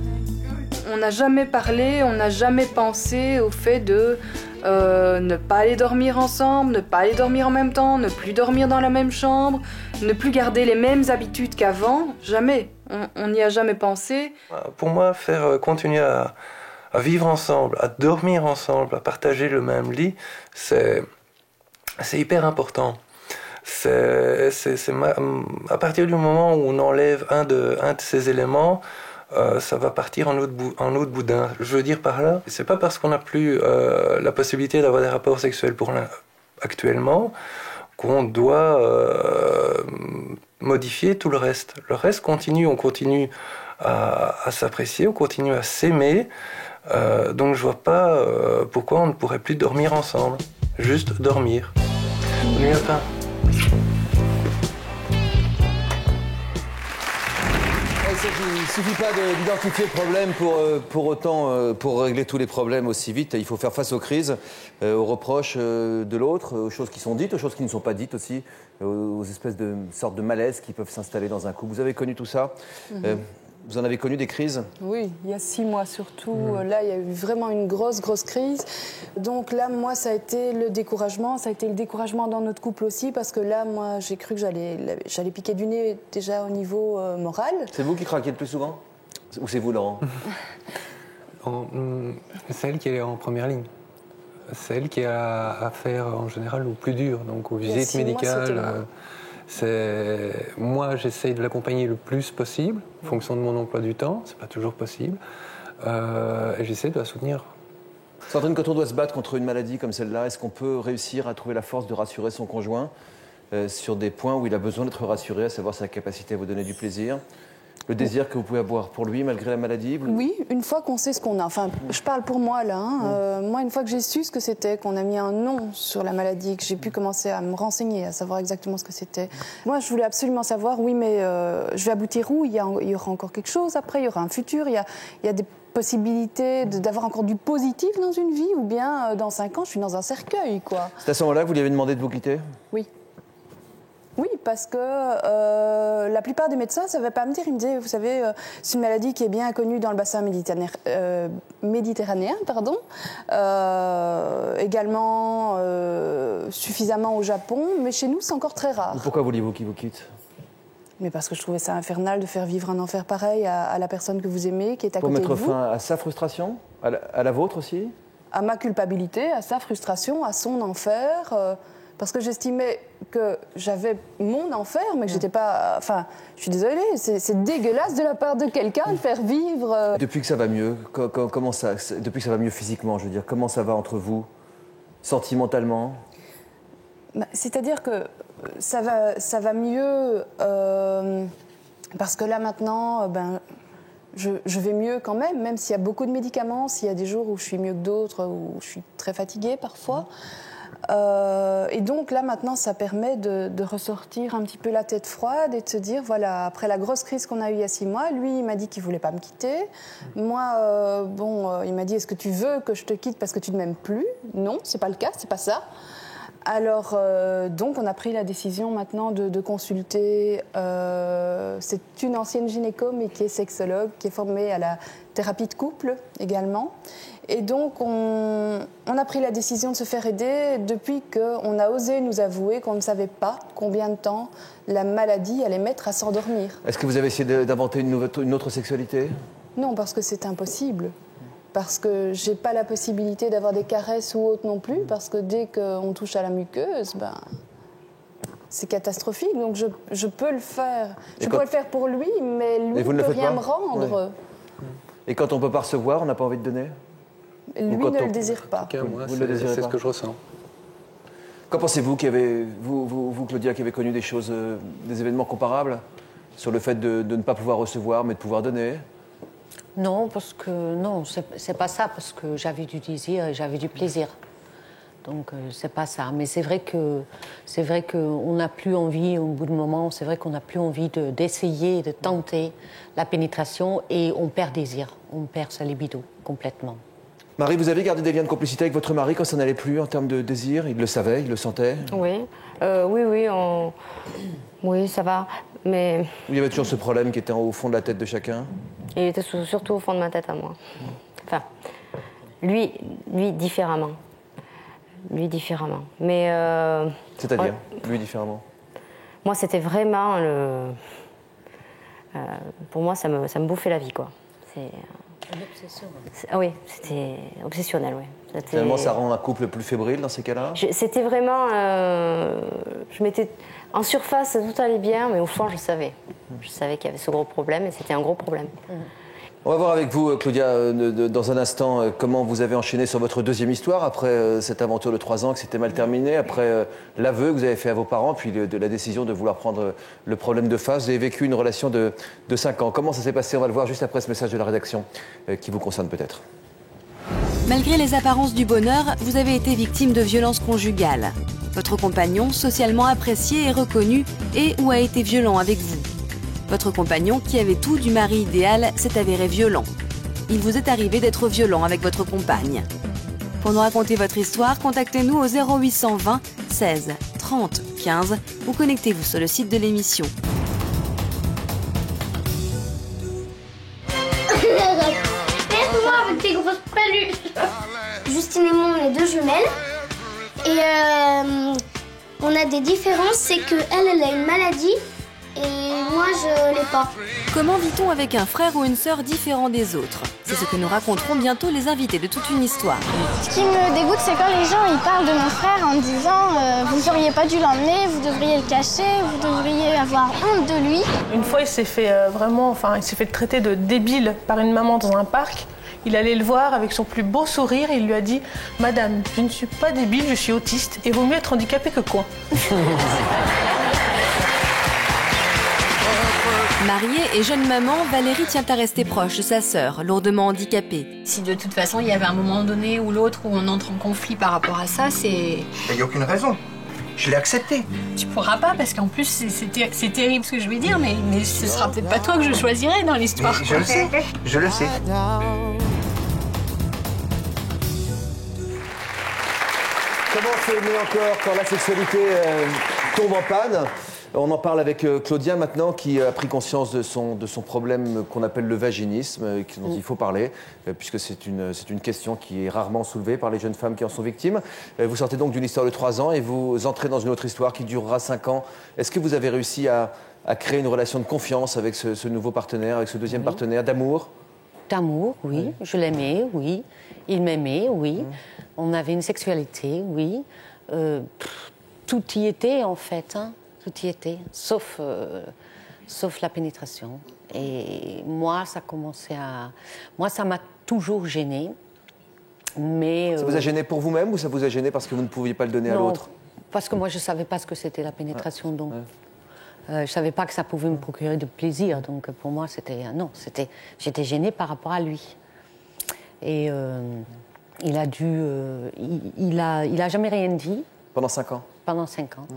On n'a jamais parlé, on n'a jamais pensé au fait de ne pas aller dormir ensemble, ne pas aller dormir en même temps, ne plus dormir dans la même chambre, ne plus garder les mêmes habitudes qu'avant. Jamais. On n'y a jamais pensé. Pour moi, continuer à vivre ensemble, à dormir ensemble, à partager le même lit, c'est hyper important. À partir du moment où on enlève un de ces éléments, ça va partir en autre boudin. Je veux dire par là, c'est pas parce qu'on n'a plus la possibilité d'avoir des rapports sexuels actuellement qu'on doit modifier tout le reste. Le reste continue, on continue à s'apprécier, on continue à s'aimer. Donc je vois pas pourquoi on ne pourrait plus dormir ensemble. Juste dormir. Nuit à pain. il ne suffit pas d'identifier le problème pour autant, pour régler tous les problèmes aussi vite. Il faut faire face aux crises, aux reproches de l'autre, aux choses qui sont dites, aux choses qui ne sont pas dites aussi, aux espèces de sortes de malaise qui peuvent s'installer dans un couple. Vous avez connu tout ça? Vous en avez connu des crises? Oui, il y a 6 mois surtout. Là, il y a eu vraiment une grosse crise. Donc là, moi, ça a été le découragement. Ça a été le découragement dans notre couple aussi, parce que là, moi, j'ai cru que j'allais piquer du nez déjà au niveau moral. C'est vous qui craquez le plus souvent? Ou c'est vous, Laurent? Celle qui est en première ligne. Celle qui a à faire en général au plus dur, donc aux visites médicales. Moi, j'essaye de l'accompagner le plus possible, en fonction de mon emploi du temps. C'est pas toujours possible. Et j'essaie de la soutenir. Sandrine, quand on doit se battre contre une maladie comme celle-là, est-ce qu'on peut réussir à trouver la force de rassurer son conjoint sur des points où il a besoin d'être rassuré, à savoir sa capacité à vous donner du plaisir, le désir que vous pouvez avoir pour lui malgré la maladie? Oui, une fois qu'on sait ce qu'on a. Enfin, je parle pour moi là. Moi, une fois que j'ai su ce que c'était, qu'on a mis un nom sur la maladie, que j'ai pu commencer à me renseigner, à savoir exactement ce que c'était. Moi, je voulais absolument savoir, oui, mais je vais aboutir où? Il y aura encore quelque chose après, il y aura un futur, il y a des possibilités d'avoir encore du positif dans une vie, ou bien dans 5 ans, je suis dans un cercueil, quoi. C'est à ce moment-là que vous lui avez demandé de vous quitter? Oui. Oui, parce que la plupart des médecins ne savaient pas me dire. Ils me disaient, vous savez, c'est une maladie qui est bien connue dans le bassin méditerranéen, également suffisamment au Japon, mais chez nous, c'est encore très rare. Pourquoi vouliez-vous qu'il vous quitte? Mais parce que je trouvais ça infernal de faire vivre un enfer pareil à la personne que vous aimez, qui est à côté de vous. Pour mettre fin à sa frustration, à la vôtre aussi? À ma culpabilité, à sa frustration, à son enfer... Parce que j'estimais que j'avais mon enfer, mais que j'étais pas... Enfin, je suis désolée, c'est dégueulasse de la part de quelqu'un de faire vivre... Depuis que ça va mieux, depuis que ça va mieux physiquement, je veux dire, comment ça va entre vous, sentimentalement? C'est-à-dire que ça va mieux parce que là, maintenant, je vais mieux quand même s'il y a beaucoup de médicaments, s'il y a des jours où je suis mieux que d'autres, où je suis très fatiguée parfois. Et donc là maintenant ça permet de ressortir un petit peu la tête froide et de se dire voilà, après la grosse crise qu'on a eue il y a 6 mois, lui il m'a dit qu'il voulait pas me quitter. Moi il m'a dit est-ce que tu veux que je te quitte parce que tu ne m'aimes plus? Non, c'est pas le cas, c'est pas ça. Alors donc on a pris la décision maintenant de consulter, c'est une ancienne gynéco mais qui est sexologue, qui est formée à la thérapie de couple également. Et donc, on a pris la décision de se faire aider depuis qu'on a osé nous avouer qu'on ne savait pas combien de temps la maladie allait mettre à s'endormir. Est-ce que vous avez essayé d'inventer une autre sexualité? Non, parce que c'est impossible. Parce que j'ai pas la possibilité d'avoir des caresses ou autre non plus, parce que dès qu'on touche à la muqueuse, c'est catastrophique. Donc je peux le faire. Je peux le faire pour lui, mais lui ne peut rien me rendre. Oui. Et quand on ne peut pas recevoir, on n'a pas envie de donner? Lui ne le désire pas. C'est ce que je ressens. Qu'en pensez-vous, vous, Claudia, qui avez connu des choses, des événements comparables sur le fait de ne pas pouvoir recevoir, mais de pouvoir donner? Non, parce que non, c'est pas ça, parce que j'avais du désir et j'avais du plaisir. Donc c'est pas ça. Mais c'est vrai qu'on n'a plus envie, au bout de moment, c'est vrai qu'on n'a plus envie d'essayer, de tenter la pénétration et on perd désir, on perd sa libido complètement. Marie, vous avez gardé des liens de complicité avec votre mari quand ça n'allait plus en termes de désir? Il le savait, il le sentait? Oui, oui, ça va, mais... Il y avait toujours ce problème qui était au fond de la tête de chacun? Il était surtout au fond de ma tête à moi. Enfin, lui différemment. Lui différemment. Mais... C'est-à-dire, lui différemment? Moi, c'était vraiment le... pour moi, ça me bouffait la vie, quoi. C'est... Une obsession. Oui, c'était obsessionnel, oui. Finalement, ça rend un couple plus fébrile dans ces cas-là? C'était vraiment... je m'étais... En surface, tout allait bien, mais au fond, je savais. Je savais qu'il y avait ce gros problème, et c'était un gros problème. On va voir avec vous, Claudia, dans un instant, comment vous avez enchaîné sur votre deuxième histoire, après cette aventure de 3 ans qui s'était mal terminée, après l'aveu que vous avez fait à vos parents, puis la décision de vouloir prendre le problème de face. Vous avez vécu une relation de 5 ans. Comment ça s'est passé? On va le voir juste après ce message de la rédaction, qui vous concerne peut-être. Malgré les apparences du bonheur, vous avez été victime de violences conjugales. Votre compagnon, socialement apprécié et reconnu, est ou a été violent avec vous. Votre compagnon, qui avait tout du mari idéal, s'est avéré violent. Il vous est arrivé d'être violent avec votre compagne. Pour nous raconter votre histoire, contactez-nous au 0820 16 30 15 ou connectez-vous sur le site de l'émission. Laisse-moi avec tes grosses paluches. Justine et moi, on est deux jumelles. Et on a des différences, c'est qu'elle a une maladie et moi, je l'ai pas. Comment vit-on avec un frère ou une sœur différent des autres? C'est ce que nous raconteront bientôt les invités de Toute une histoire. Ce qui me dégoûte, c'est quand les gens ils parlent de mon frère en disant vous auriez pas dû l'emmener, vous devriez le cacher, vous devriez avoir honte de lui. Une fois, il s'est fait il s'est fait traiter de débile par une maman dans un parc. Il allait le voir avec son plus beau sourire et il lui a dit « Madame, je ne suis pas débile, je suis autiste et vaut mieux être handicapé que quoi ?» Mariée et jeune maman, Valérie tient à rester proche de sa sœur, lourdement handicapée. Si de toute façon il y avait un moment donné ou l'autre où on entre en conflit par rapport à ça, c'est... Il n'y a aucune raison. Je l'ai accepté. Tu pourras pas parce qu'en plus c'est terrible ce que je vais dire, mais ce sera peut-être pas toi que je choisirai dans l'histoire. Je le sais, je le sais. Comment s'aimer encore quand la sexualité tombe en panne? On en parle avec Claudia maintenant, qui a pris conscience de son problème qu'on appelle le vaginisme, dont il faut parler, puisque c'est une question qui est rarement soulevée par les jeunes femmes qui en sont victimes. Vous sortez donc d'une histoire de 3 ans et vous entrez dans une autre histoire qui durera 5 ans. Est-ce que vous avez réussi à créer une relation de confiance avec ce nouveau partenaire, avec ce deuxième partenaire, d'amour? D'amour, oui. Je l'aimais, oui. Il m'aimait, oui. On avait une sexualité, oui. Tout y était, en fait, hein. Tout y était, sauf la pénétration. Et moi, ça m'a toujours gênée. Mais, ça vous a gêné pour vous-même ou ça vous a gêné parce que vous ne pouviez pas le donner à l'autre? Parce que moi, je ne savais pas ce que c'était la pénétration. Donc, je ne savais pas que ça pouvait me procurer de plaisir. Donc, pour moi, j'étais gênée par rapport à lui. Et il a jamais rien dit. Pendant 5 ans? Pendant 5 ans.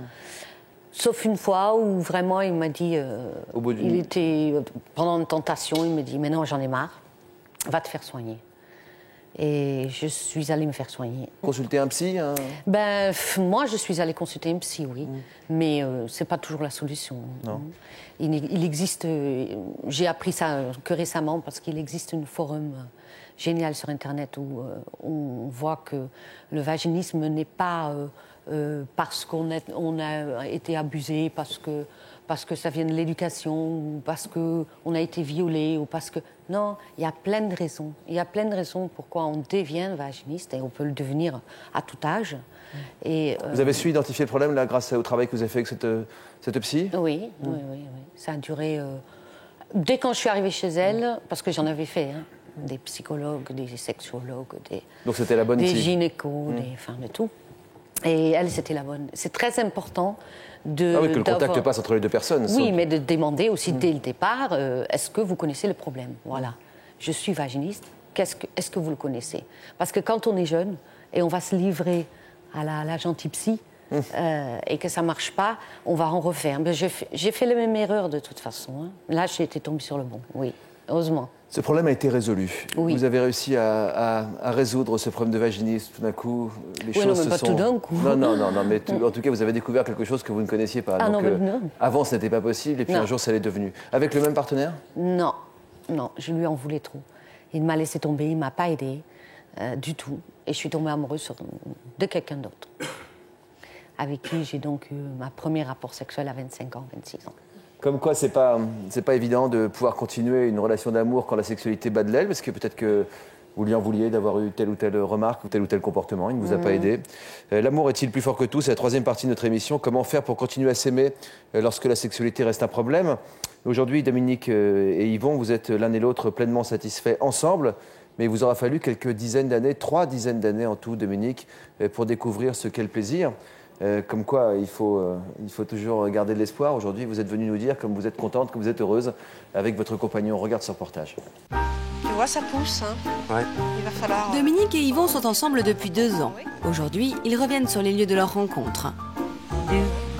Sauf une fois où vraiment il m'a dit, il était pendant une tentation, il me dit mais non, j'en ai marre, va te faire soigner. Et je suis allée me faire soigner. Consulter un psy? Moi je suis allée consulter un psy, oui, mais c'est pas toujours la solution. Non. Il existe, j'ai appris ça que récemment parce qu'il existe un forum génial sur internet où on voit que le vaginisme n'est pas parce qu'on a été abusé, parce que ça vient de l'éducation, ou parce qu'on a été violé, ou parce que... Non, il y a plein de raisons. Il y a plein de raisons pourquoi on devient vaginiste, et on peut le devenir à tout âge. Et, vous avez su identifier le problème là, grâce au travail que vous avez fait avec cette psy? Oui. Ça a duré... Dès quand je suis arrivée chez elle, parce que j'en avais fait, hein, des psychologues, des sexologues, donc c'était la bonne des psy. gynécos, de tout. Et elle, c'était la bonne. C'est très important de... Ah oui, que le contact passe entre les deux personnes. Oui, mais de demander aussi dès le départ, est-ce que vous connaissez le problème? Voilà. Je suis vaginiste, est-ce que vous le connaissez? Parce que quand on est jeune et on va se livrer à la gentille psy, et que ça ne marche pas, on va en refaire. Mais j'ai fait la même erreur de toute façon. Hein. Là, j'ai été tombée sur le bon, oui, heureusement. Ce problème a été résolu. Oui. Vous avez réussi à résoudre ce problème de vaginisme. Tout d'un coup, les choses se pas sont... tout d'un coup. Non, mais en tout cas, vous avez découvert quelque chose que vous ne connaissiez pas. Ah donc, non. Avant, ce n'était pas possible, et puis un jour, ça l'est devenu. Avec le même partenaire? Non, je lui en voulais trop. Il m'a laissé tomber, il ne m'a pas aidée du tout. Et je suis tombée amoureuse de quelqu'un d'autre. Avec qui j'ai donc eu ma premier rapport sexuel à 25 ans, 26 ans. Comme quoi, c'est pas évident de pouvoir continuer une relation d'amour quand la sexualité bat de l'aile, parce que peut-être que vous lui en vouliez d'avoir eu telle ou telle remarque ou tel comportement, il ne vous a pas aidé. L'amour est-il plus fort que tout? C'est la troisième partie de notre émission. Comment faire pour continuer à s'aimer lorsque la sexualité reste un problème? Aujourd'hui, Dominique et Yvon, vous êtes l'un et l'autre pleinement satisfaits ensemble, mais il vous aura fallu quelques dizaines d'années, 3 dizaines d'années en tout, Dominique, pour découvrir ce qu'est le plaisir. Comme quoi, il faut toujours garder de l'espoir. Aujourd'hui, vous êtes venue nous dire comme vous êtes contente, que vous êtes heureuse avec votre compagnon. On regarde ce reportage. Tu vois, ça pousse. Hein. Ouais. Il va falloir... Dominique et Yvon sont ensemble depuis 2 ans. Aujourd'hui, ils reviennent sur les lieux de leur rencontre.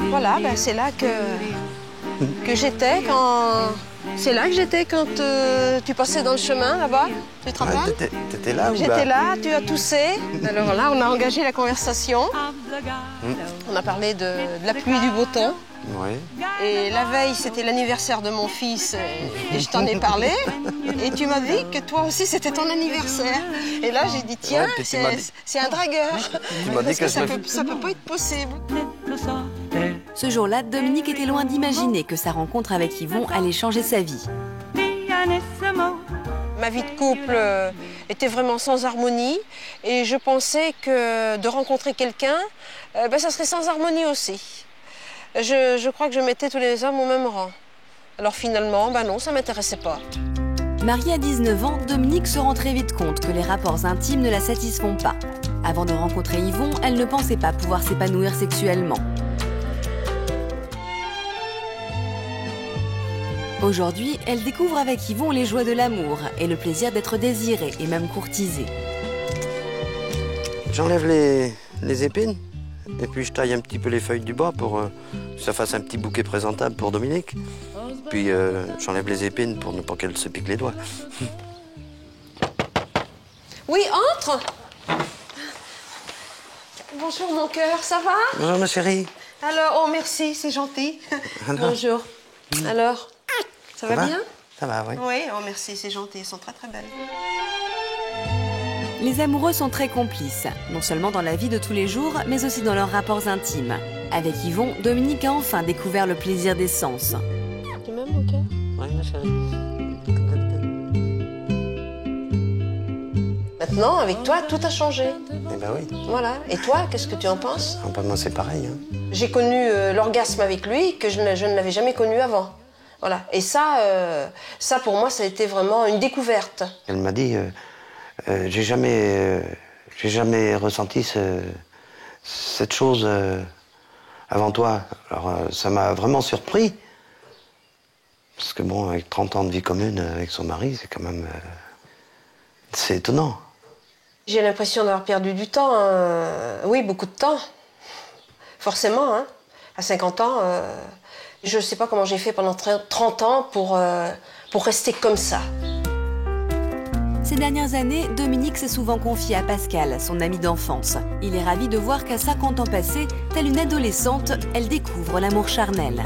Voilà, c'est là que que j'étais quand... C'est là que j'étais quand tu passais dans le chemin, là-bas. Tu te rappelles? T'étais là ou J'étais là, tu as toussé. Alors là, on a engagé la conversation. On a parlé de la pluie et du beau temps. Oui. Et la veille, c'était l'anniversaire de mon fils et je t'en ai parlé. Et tu m'as dit que toi aussi, c'était ton anniversaire. Et là, j'ai dit, tiens, c'est un dragueur. Tu m'as dit que ça peut pas être possible. Ce jour-là, Dominique était loin d'imaginer que sa rencontre avec Yvon allait changer sa vie. Ma vie de couple était vraiment sans harmonie et je pensais que de rencontrer quelqu'un, ça serait sans harmonie aussi. Je crois que je mettais tous les hommes au même rang. Alors finalement, non, ça ne m'intéressait pas. Mariée à 19 ans, Dominique se rend très vite compte que les rapports intimes ne la satisfont pas. Avant de rencontrer Yvon, elle ne pensait pas pouvoir s'épanouir sexuellement. Aujourd'hui, elle découvre avec Yvon les joies de l'amour et le plaisir d'être désirée et même courtisée. J'enlève les épines et puis je taille un petit peu les feuilles du bas pour que ça fasse un petit bouquet présentable pour Dominique. Puis j'enlève les épines pour ne pas qu'elle se pique les doigts. Oui, entre. Bonjour mon cœur, ça va? Bonjour ma chérie. Alors, oh merci, c'est gentil. Alors. Bonjour. Alors, ça va bien? Ça va, oui. Oui, oh merci, c'est gentil, elles sont très très belles. Les amoureux sont très complices, non seulement dans la vie de tous les jours, mais aussi dans leurs rapports intimes. Avec Yvon, Dominique a enfin découvert le plaisir des sens. Tu m'aimes mon cœur? Oui, ma chérie. Maintenant, avec toi, tout a changé. Eh ben oui. Voilà. Et toi, qu'est-ce que tu en penses? Moi, c'est pareil. Hein. J'ai connu l'orgasme avec lui que je ne l'avais jamais connu avant. Voilà. Et ça pour moi, ça a été vraiment une découverte. Elle m'a dit, j'ai jamais ressenti cette chose avant toi. Alors, ça m'a vraiment surpris. Parce que bon, avec 30 ans de vie commune avec son mari, c'est quand même... c'est étonnant. J'ai l'impression d'avoir perdu du temps. Oui, beaucoup de temps. Forcément, hein. À 50 ans, je ne sais pas comment j'ai fait pendant 30 ans pour rester comme ça. Ces dernières années, Dominique s'est souvent confiée à Pascal, son ami d'enfance. Il est ravi de voir qu'à 50 ans passés, telle une adolescente, elle découvre l'amour charnel.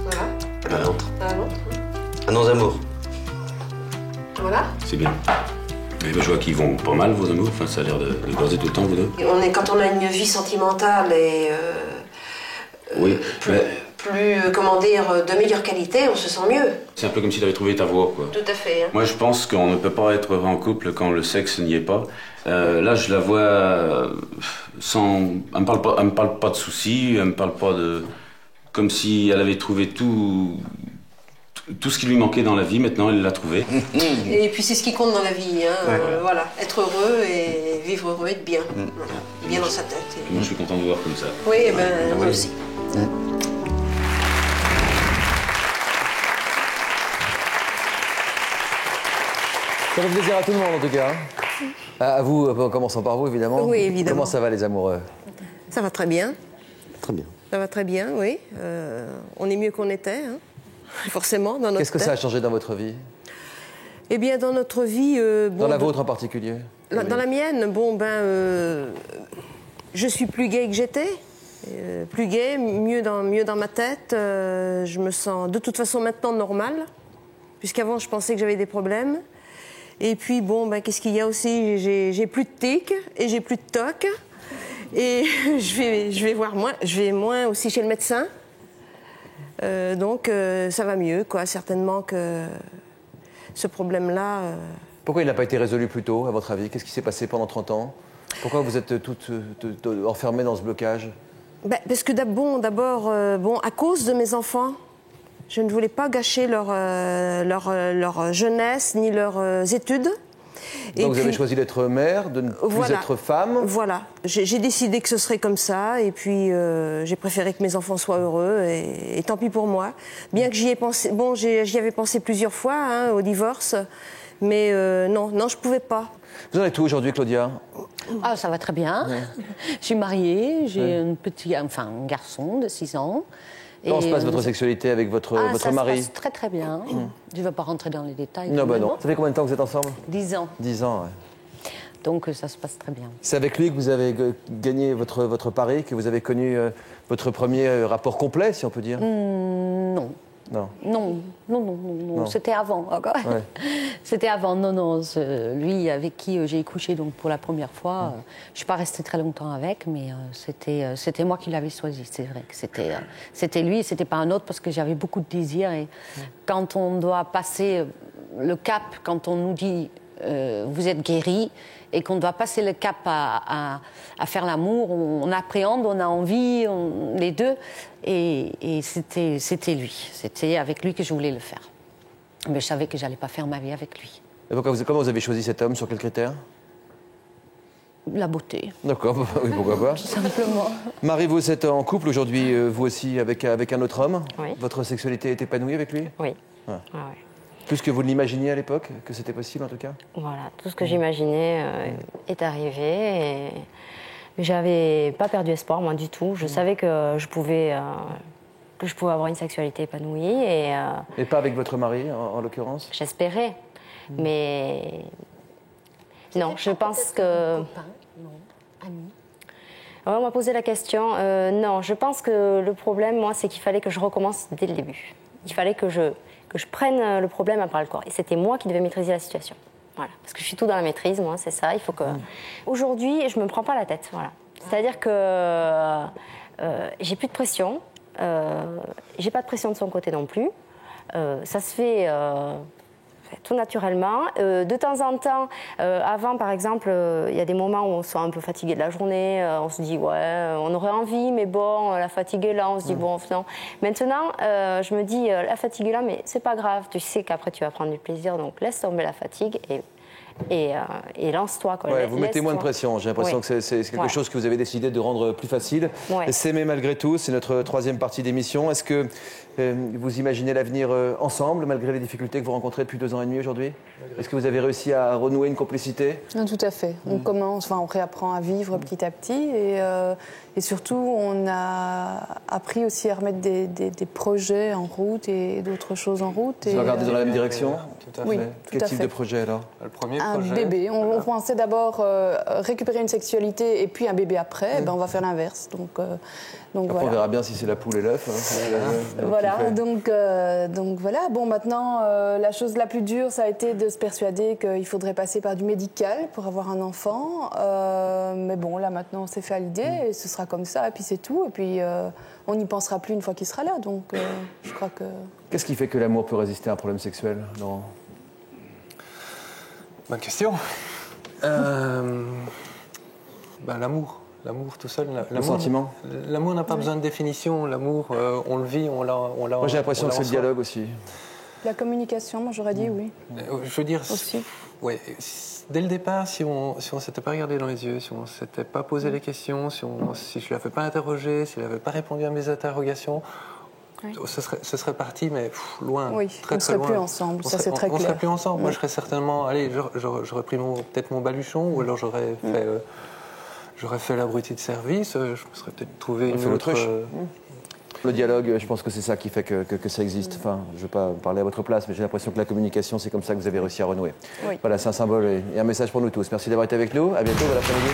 Voilà. À l'autre. À l'autre. À nos amours. Voilà. C'est bien. Mais je vois qu'ils vont pas mal, vos amours. Enfin, ça a l'air de baiser tout le temps, vous deux. Quand on a une vie sentimentale et oui, plus, comment dire, de meilleure qualité, on se sent mieux. c'est un peu comme si tu avais trouvé ta voie, quoi. Tout à fait. Hein. Moi, je pense qu'on ne peut pas être en couple quand le sexe n'y est pas. Là, je la vois sans... Elle me parle pas de soucis, elle me parle pas de... Comme si elle avait trouvé tout ce qui lui manquait dans la vie, maintenant elle l'a trouvé. Et puis c'est ce qui compte dans la vie, hein. Voilà, être heureux et vivre heureux, être bien, bien dans sa tête. Et moi je suis content de vous voir comme ça. Oui, moi aussi. Ça fait plaisir à tout le monde en tout cas. À vous, en commençant par vous évidemment. Oui, évidemment. Comment ça va les amoureux? Ça va très bien. Très bien. Ça va très bien, oui. On est mieux qu'on était, hein. Forcément, dans notre Qu'est-ce que tête. ça a changé dans votre vie? Eh bien, dans notre vie... dans la vôtre en particulier? Dans la mienne, je suis plus gaie que j'étais. Plus gaie, mieux dans ma tête. Je me sens de toute façon maintenant normale, puisqu'avant je pensais que j'avais des problèmes. Et puis qu'est-ce qu'il y a aussi? J'ai plus de tics et j'ai plus de tocs. Et je vais moins aussi chez le médecin. Donc ça va mieux, quoi. Certainement que ce problème-là... Pourquoi il n'a pas été résolu plus tôt, à votre avis? Qu'est-ce qui s'est passé pendant 30 ans? Pourquoi vous êtes toutes enfermées dans ce blocage? Parce que d'abord, à cause de mes enfants, je ne voulais pas gâcher leur jeunesse ni leurs études. Donc vous avez choisi d'être mère, de ne plus être femme. Voilà, j'ai décidé que ce serait comme ça, et puis j'ai préféré que mes enfants soient heureux, et tant pis pour moi. Bien que j'y ai pensé, j'y avais pensé plusieurs fois, hein, au divorce, mais non, je pouvais pas. Vous en êtes où aujourd'hui, Claudia? Ah, ça va très bien. Je suis mariée, j'ai un garçon de 6 ans. Comment se passe votre sexualité avec votre mari? Ça se passe très très bien. Je ne vais pas rentrer dans les détails. Non, bah non. Ça fait combien de temps que vous êtes ensemble? 10 ans. 10 ans, ouais. Donc ça se passe très bien. C'est avec lui que vous avez gagné votre pari, que vous avez connu votre premier rapport complet, si on peut dire? Non. Non. Non. C'était avant. Ouais. C'était avant. Non. Lui avec qui j'ai couché donc pour la première fois, je suis pas restée très longtemps avec, mais c'était moi qui l'avais choisi. C'est vrai que c'était lui, c'était pas un autre parce que j'avais beaucoup de désirs et quand on doit passer le cap, quand on nous dit vous êtes guéri et qu'on doit passer le cap à faire l'amour, on appréhende, on a envie, les deux. Et c'était lui. C'était avec lui que je voulais le faire. Mais je savais que je n'allais pas faire ma vie avec lui. Et comment vous avez choisi cet homme? Sur quels critères? La beauté. D'accord, oui, pourquoi pas. Tout simplement. Marie, vous êtes en couple aujourd'hui, vous aussi, avec un autre homme. Oui. Votre sexualité est épanouie avec lui? Oui. Ah. Plus que vous ne l'imaginiez à l'époque, que c'était possible en tout cas? Voilà, tout ce que j'imaginais est arrivé. Et j'avais pas perdu espoir, moi, du tout. Je savais que je pouvais avoir une sexualité épanouie. Et pas avec votre mari, en l'occurrence? J'espérais. Mais non, je pense que... On m'a posé la question. Non, je pense que le problème, moi, c'est qu'il fallait que je recommence dès le début. Il fallait que je prenne le problème à bras le corps. Et c'était moi qui devais maîtriser la situation. Voilà. Parce que je suis tout dans la maîtrise, moi, c'est ça. Il faut que... Aujourd'hui, je ne me prends pas la tête. Voilà. C'est-à-dire que j'ai plus de pression. J'ai pas de pression de son côté non plus. Ça se fait tout naturellement. De temps en temps, avant par exemple, il y a des moments où on se sent un peu fatigué de la journée, on se dit ouais, on aurait envie, mais bon, la fatigue est là, on se dit bon, non. Maintenant, je me dis, la fatigue est là, mais c'est pas grave, tu sais qu'après tu vas prendre du plaisir, donc laisse tomber la fatigue et lance-toi. Ouais, vous mettez moins de pression, j'ai l'impression que c'est quelque chose que vous avez décidé de rendre plus facile. S'aimer malgré tout, c'est notre troisième partie d'émission. Est-ce que vous imaginez l'avenir ensemble, malgré les difficultés que vous rencontrez depuis 2 ans et demi aujourd'hui? Est-ce que vous avez réussi à renouer une complicité? Tout à fait. On réapprend à vivre petit à petit et surtout on a appris aussi à remettre des projets en route et d'autres choses en route. Vous regardez dans la même direction? Tout à fait. Oui, Quel type de projet alors? Le premier un projet. Bébé. On pensait d'abord récupérer une sexualité et puis un bébé après. On va faire l'inverse. Donc après, voilà. on verra bien si c'est la poule et l'œuf. Voilà, donc voilà. Bon, maintenant, la chose la plus dure, ça a été de se persuader qu'il faudrait passer par du médical pour avoir un enfant. Mais bon, là, maintenant, on s'est fait à l'idée et ce sera comme ça, et puis c'est tout. Et puis, on n'y pensera plus une fois qu'il sera là. Donc, je crois que... Qu'est-ce qui fait que l'amour peut résister à un problème sexuel, Laurent? Bonne question. L'amour. L'amour tout seul. Le sentiment. L'amour n'a pas besoin de définition. L'amour, on le vit, on l'a. Moi, j'ai l'impression que c'est le dialogue aussi. La communication, moi, j'aurais dit oui. Je veux dire. Aussi. Ouais, dès le départ, si on s'était pas regardé dans les yeux, si on s'était pas posé les questions, si je l'avais pas interrogé, s'il n'avait pas répondu à mes interrogations, ce serait parti, mais loin. Oui, très, on ne serait loin. plus ensemble, ça c'est très clair. On ne serait plus ensemble. Moi, je serais certainement. Allez, j'aurais pris peut-être mon baluchon, ou alors j'aurais fait. J'aurais fait l'abruti de service, je me serais peut-être trouvé une autre... Le dialogue, je pense que c'est ça qui fait que ça existe. Enfin, je ne veux pas parler à votre place, mais j'ai l'impression que la communication, c'est comme ça que vous avez réussi à renouer. Voilà, c'est un symbole et un message pour nous tous. Merci d'avoir été avec nous. À bientôt, bon après-midi.